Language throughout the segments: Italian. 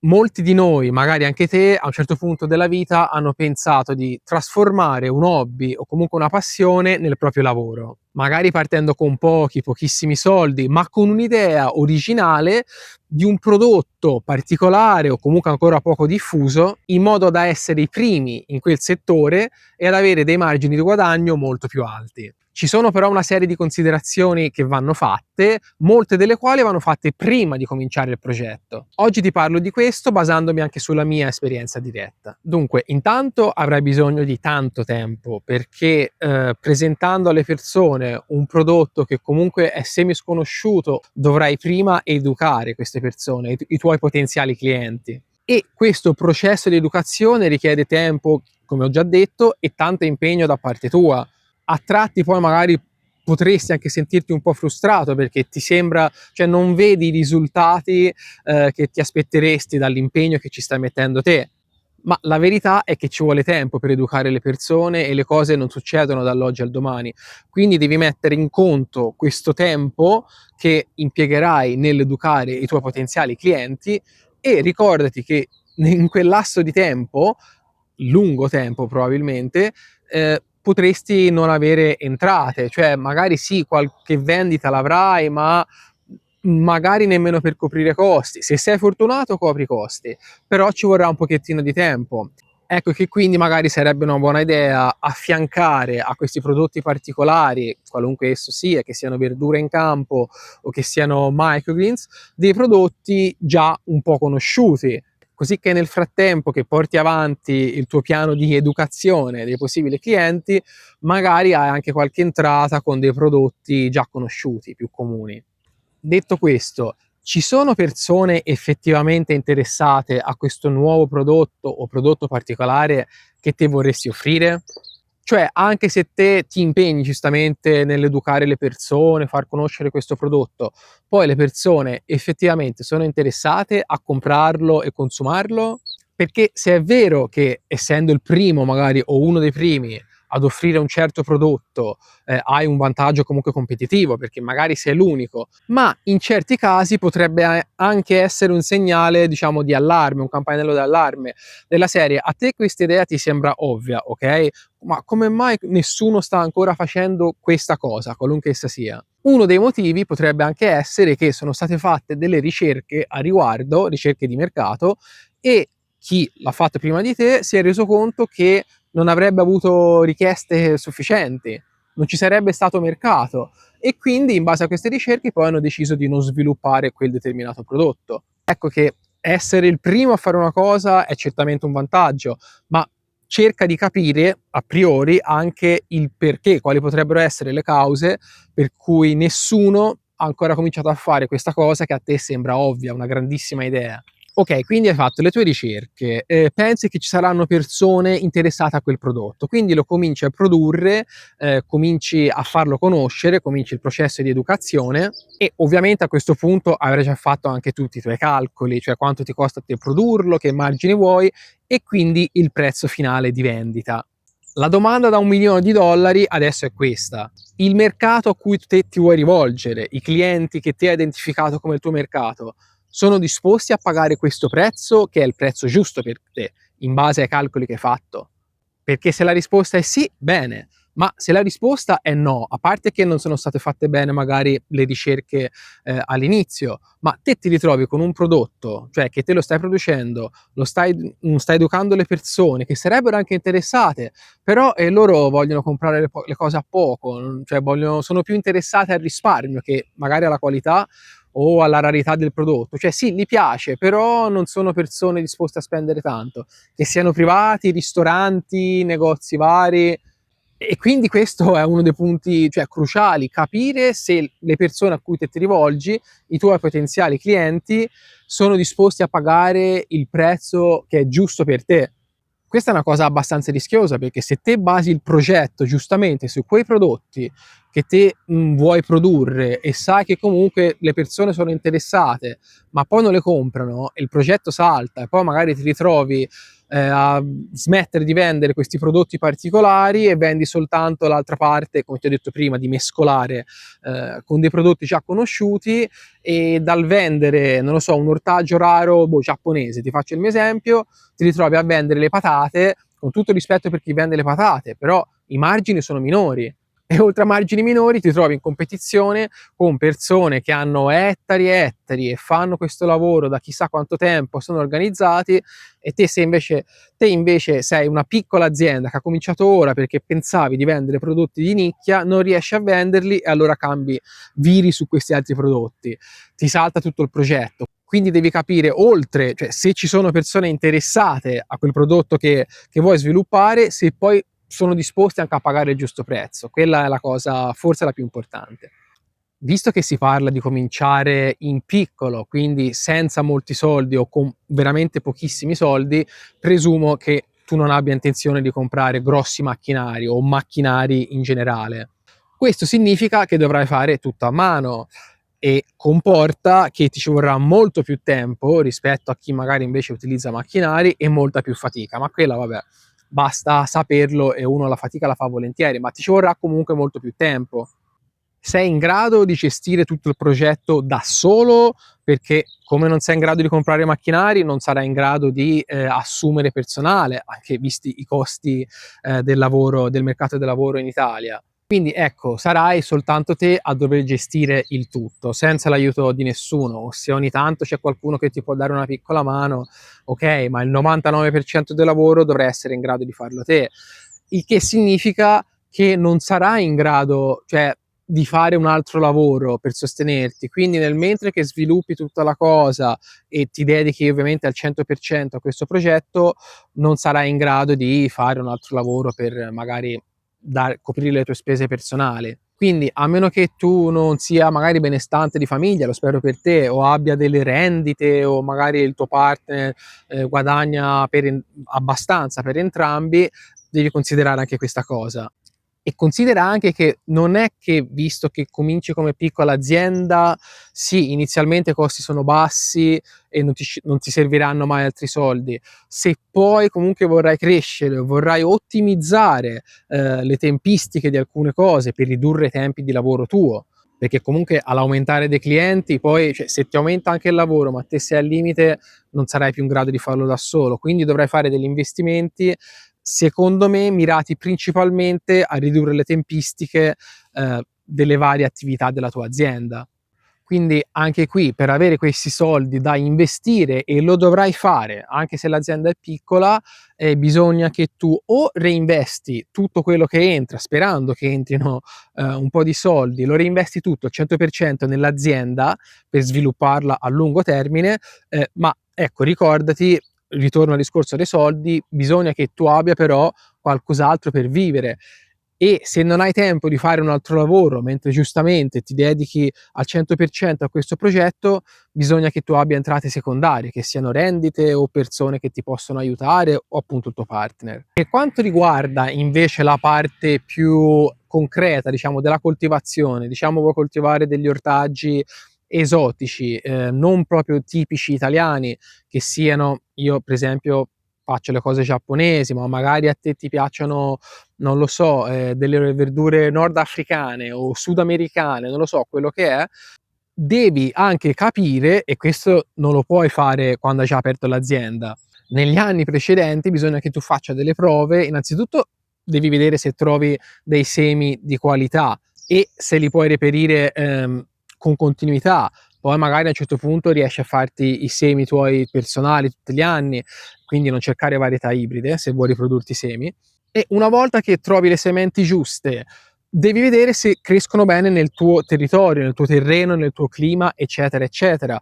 molti di noi, magari anche te, a un certo punto della vita hanno pensato di trasformare un hobby o comunque una passione nel proprio lavoro, magari partendo con pochissimi soldi, ma con un'idea originale di un prodotto particolare o comunque ancora poco diffuso, in modo da essere i primi in quel settore e ad avere dei margini di guadagno molto più alti. Ci sono però una serie di considerazioni che vanno fatte, molte delle quali vanno fatte prima di cominciare il progetto. Oggi ti parlo di questo basandomi anche sulla mia esperienza diretta. Dunque, intanto avrai bisogno di tanto tempo, perché presentando alle persone un prodotto che comunque è semi sconosciuto, dovrai prima educare queste persone, i tuoi potenziali clienti. E questo processo di educazione richiede tempo, come ho già detto, e tanto impegno da parte tua. A tratti poi magari potresti anche sentirti un po' frustrato, perché ti sembra, cioè non vedi i risultati che ti aspetteresti dall'impegno che ci stai mettendo te. Ma la verità è che ci vuole tempo per educare le persone e le cose non succedono dall'oggi al domani. Quindi devi mettere in conto questo tempo che impiegherai nell'educare i tuoi potenziali clienti, e ricordati che in quel lasso di tempo, lungo tempo probabilmente, potresti non avere entrate, cioè magari sì, qualche vendita l'avrai, ma magari nemmeno per coprire costi. Se sei fortunato copri i costi, però ci vorrà un pochettino di tempo. Ecco che quindi magari sarebbe una buona idea affiancare a questi prodotti particolari, qualunque esso sia, che siano verdure in campo o che siano microgreens, dei prodotti già un po' conosciuti, così che nel frattempo che porti avanti il tuo piano di educazione dei possibili clienti, magari hai anche qualche entrata con dei prodotti già conosciuti, più comuni. Detto questo, ci sono persone effettivamente interessate a questo nuovo prodotto o prodotto particolare che te vorresti offrire? Cioè, anche se te ti impegni giustamente nell'educare le persone, far conoscere questo prodotto, poi le persone effettivamente sono interessate a comprarlo e consumarlo? Perché se è vero che, essendo il primo magari o uno dei primi ad offrire un certo prodotto, hai un vantaggio comunque competitivo, perché magari sei l'unico, ma in certi casi potrebbe anche essere un segnale, diciamo, di allarme, un campanello d'allarme, della serie: a te questa idea ti sembra ovvia, ok? Ma come mai nessuno sta ancora facendo questa cosa, qualunque essa sia? Uno dei motivi potrebbe anche essere che sono state fatte delle ricerche a riguardo, ricerche di mercato, e chi l'ha fatto prima di te si è reso conto che non avrebbe avuto richieste sufficienti, non ci sarebbe stato mercato, e quindi in base a queste ricerche poi hanno deciso di non sviluppare quel determinato prodotto. Ecco che essere il primo a fare una cosa è certamente un vantaggio, ma cerca di capire a priori anche il perché, quali potrebbero essere le cause per cui nessuno ha ancora cominciato a fare questa cosa che a te sembra ovvia, una grandissima idea. Ok, quindi hai fatto le tue ricerche, pensi che ci saranno persone interessate a quel prodotto, quindi lo cominci a produrre, cominci a farlo conoscere, cominci il processo di educazione, e ovviamente a questo punto avrai già fatto anche tutti i tuoi calcoli, cioè quanto ti costa a te produrlo, che margini vuoi, e quindi il prezzo finale di vendita. La domanda da $1.000.000 adesso è questa: il mercato a cui te ti vuoi rivolgere, i clienti che te hai identificato come il tuo mercato, sono disposti a pagare questo prezzo, che è il prezzo giusto per te, in base ai calcoli che hai fatto? Perché se la risposta è sì, bene, ma se la risposta è no, a parte che non sono state fatte bene magari le ricerche all'inizio, ma te ti ritrovi con un prodotto, cioè che te lo stai producendo, stai educando le persone che sarebbero anche interessate, però loro vogliono comprare le cose a poco, cioè sono più interessate al risparmio che magari alla qualità o alla rarità del prodotto. Cioè sì, gli piace, però non sono persone disposte a spendere tanto, che siano privati, ristoranti, negozi vari. E quindi questo è uno dei punti, cioè, cruciali: capire se le persone a cui te ti rivolgi, i tuoi potenziali clienti, sono disposti a pagare il prezzo che è giusto per te. Questa è una cosa abbastanza rischiosa, perché se te basi il progetto giustamente su quei prodotti che te vuoi produrre e sai che comunque le persone sono interessate, ma poi non le comprano e il progetto salta, e poi magari ti ritrovi a smettere di vendere questi prodotti particolari e vendi soltanto l'altra parte, come ti ho detto prima, di mescolare con dei prodotti già conosciuti, e dal vendere, non lo so, un ortaggio raro, giapponese, ti faccio il mio esempio, ti ritrovi a vendere le patate, con tutto rispetto per chi vende le patate, però i margini sono minori. E oltre a margini minori ti trovi in competizione con persone che hanno ettari e ettari e fanno questo lavoro da chissà quanto tempo, sono organizzati, e te invece sei una piccola azienda che ha cominciato ora perché pensavi di vendere prodotti di nicchia, non riesci a venderli e allora viri su questi altri prodotti, ti salta tutto il progetto. Quindi devi capire, oltre, cioè se ci sono persone interessate a quel prodotto che vuoi sviluppare, se poi sono disposti anche a pagare il giusto prezzo. Quella è la cosa, forse la più importante. Visto che si parla di cominciare in piccolo, quindi senza molti soldi o con veramente pochissimi soldi, presumo che tu non abbia intenzione di comprare grossi macchinari o macchinari in generale. Questo significa che dovrai fare tutto a mano e comporta che ti ci vorrà molto più tempo rispetto a chi magari invece utilizza macchinari e molta più fatica, ma quella vabbè, basta saperlo e uno la fatica la fa volentieri, ma ti ci vorrà comunque molto più tempo. Sei in grado di gestire tutto il progetto da solo, perché come non sei in grado di comprare macchinari non sarai in grado di assumere personale, anche visti i costi del lavoro, del mercato del lavoro in Italia. Quindi ecco, sarai soltanto te a dover gestire il tutto, senza l'aiuto di nessuno. O se ogni tanto c'è qualcuno che ti può dare una piccola mano, ok, ma il 99% del lavoro dovrai essere in grado di farlo te. Il che significa che non sarai in grado, cioè, di fare un altro lavoro per sostenerti. Quindi nel mentre che sviluppi tutta la cosa e ti dedichi ovviamente al 100% a questo progetto, non sarai in grado di fare un altro lavoro per magari coprire le tue spese personali. Quindi a meno che tu non sia magari benestante di famiglia, lo spero per te, o abbia delle rendite o magari il tuo partner guadagna abbastanza per entrambi, devi considerare anche questa cosa. E considera anche che non è che, visto che cominci come piccola azienda, sì, inizialmente i costi sono bassi e non ti serviranno mai altri soldi. Se poi comunque vorrai crescere, vorrai ottimizzare le tempistiche di alcune cose per ridurre i tempi di lavoro tuo, perché comunque all'aumentare dei clienti poi, cioè, se ti aumenta anche il lavoro ma te sei al limite, non sarai più in grado di farlo da solo, quindi dovrai fare degli investimenti, secondo me mirati principalmente a ridurre le tempistiche delle varie attività della tua azienda. Quindi anche qui, per avere questi soldi da investire, e lo dovrai fare anche se l'azienda è piccola, bisogna che tu o reinvesti tutto quello che entra, sperando che entrino un po' di soldi, lo reinvesti tutto al 100% nell'azienda per svilupparla a lungo termine, ma ecco, ricordati, ritorno al discorso dei soldi, bisogna che tu abbia però qualcos'altro per vivere. E se non hai tempo di fare un altro lavoro, mentre giustamente ti dedichi al 100% a questo progetto, bisogna che tu abbia entrate secondarie, che siano rendite o persone che ti possono aiutare o appunto il tuo partner. Per quanto riguarda invece la parte più concreta, diciamo, della coltivazione, diciamo vuoi coltivare degli ortaggi esotici, non proprio tipici italiani, che siano, io per esempio faccio le cose giapponesi, ma magari a te ti piacciono, non lo so, delle verdure nordafricane o sudamericane, non lo so, quello che è, devi anche capire, e questo non lo puoi fare quando hai già aperto l'azienda. Negli anni precedenti bisogna che tu faccia delle prove, innanzitutto devi vedere se trovi dei semi di qualità e se li puoi reperire con continuità. Poi magari a un certo punto riesci a farti i semi tuoi personali tutti gli anni, quindi non cercare varietà ibride se vuoi riprodurti semi. E una volta che trovi le sementi giuste, devi vedere se crescono bene nel tuo territorio, nel tuo terreno, nel tuo clima, eccetera, eccetera.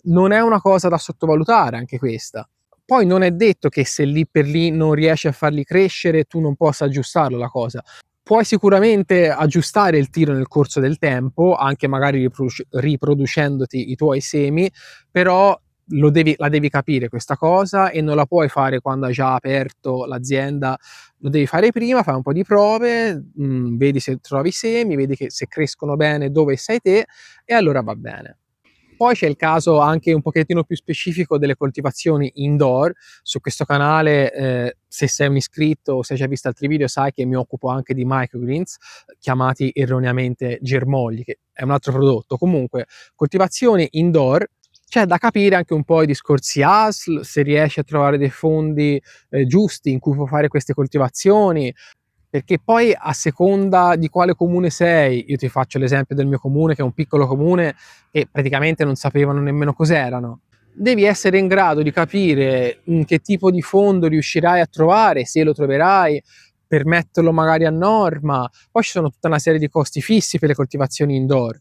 Non è una cosa da sottovalutare anche questa. Poi non è detto che se lì per lì non riesci a farli crescere, tu non possa aggiustarla la cosa. Puoi sicuramente aggiustare il tiro nel corso del tempo, anche magari riproducendoti i tuoi semi, però la devi capire questa cosa e non la puoi fare quando hai già aperto l'azienda, lo devi fare prima, fai un po' di prove, vedi se trovi semi, vedi che se crescono bene dove sei te, e allora va bene. Poi c'è il caso anche un pochettino più specifico delle coltivazioni indoor. Su questo canale, se sei un iscritto o se hai già visto altri video, sai che mi occupo anche di microgreens, chiamati erroneamente germogli, che è un altro prodotto. Comunque, coltivazioni indoor, c'è da capire anche un po' i discorsi ASL, se riesci a trovare dei fondi giusti in cui puoi fare queste coltivazioni, perché poi a seconda di quale comune sei, io ti faccio l'esempio del mio comune, che è un piccolo comune che praticamente non sapevano nemmeno cos'erano, devi essere in grado di capire che tipo di fondo riuscirai a trovare, se lo troverai, per metterlo magari a norma. Poi ci sono tutta una serie di costi fissi per le coltivazioni indoor.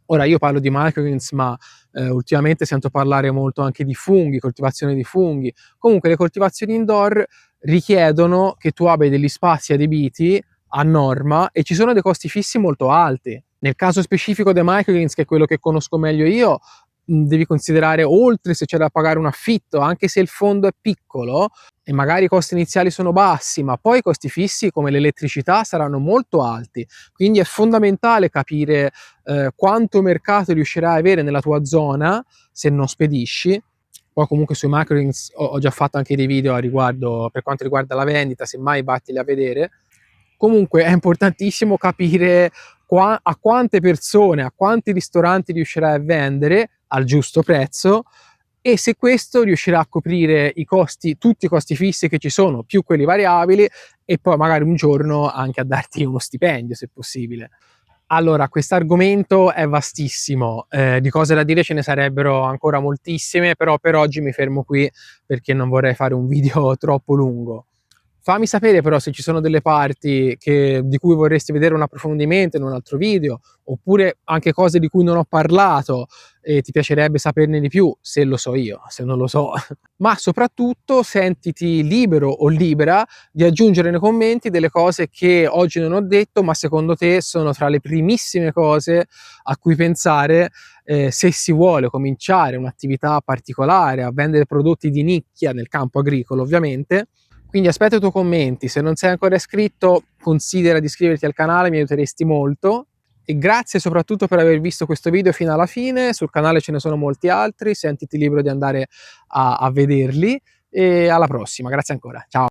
Ora io parlo di microgreens, ma ultimamente sento parlare molto anche di funghi, coltivazione di funghi. Comunque le coltivazioni indoor richiedono che tu abbia degli spazi adibiti a norma e ci sono dei costi fissi molto alti. Nel caso specifico dei microgreens, che è quello che conosco meglio io, devi considerare, oltre se c'è da pagare un affitto, anche se il fondo è piccolo e magari i costi iniziali sono bassi, ma poi i costi fissi come l'elettricità saranno molto alti. Quindi è fondamentale capire quanto mercato riuscirai a avere nella tua zona se non spedisci. Poi comunque sui microgreens ho già fatto anche dei video a riguardo, per quanto riguarda la vendita, semmai vatteli a vedere. Comunque è importantissimo capire a quante persone, a quanti ristoranti riuscirai a vendere al giusto prezzo, e se questo riuscirà a coprire i costi, tutti i costi fissi che ci sono, più quelli variabili, e poi magari un giorno anche a darti uno stipendio, se possibile. Allora, quest'argomento è vastissimo, di cose da dire ce ne sarebbero ancora moltissime, però per oggi mi fermo qui perché non vorrei fare un video troppo lungo. Fammi sapere però se ci sono delle parti di cui vorresti vedere un approfondimento in un altro video, oppure anche cose di cui non ho parlato e ti piacerebbe saperne di più, se lo so io, se non lo so. Ma soprattutto sentiti libero o libera di aggiungere nei commenti delle cose che oggi non ho detto, ma secondo te sono tra le primissime cose a cui pensare se si vuole cominciare un'attività particolare, a vendere prodotti di nicchia nel campo agricolo, ovviamente. Quindi aspetto i tuoi commenti, se non sei ancora iscritto considera di iscriverti al canale, mi aiuteresti molto. E grazie soprattutto per aver visto questo video fino alla fine. Sul canale ce ne sono molti altri, sentiti libero di andare a vederli, e alla prossima, grazie ancora, ciao.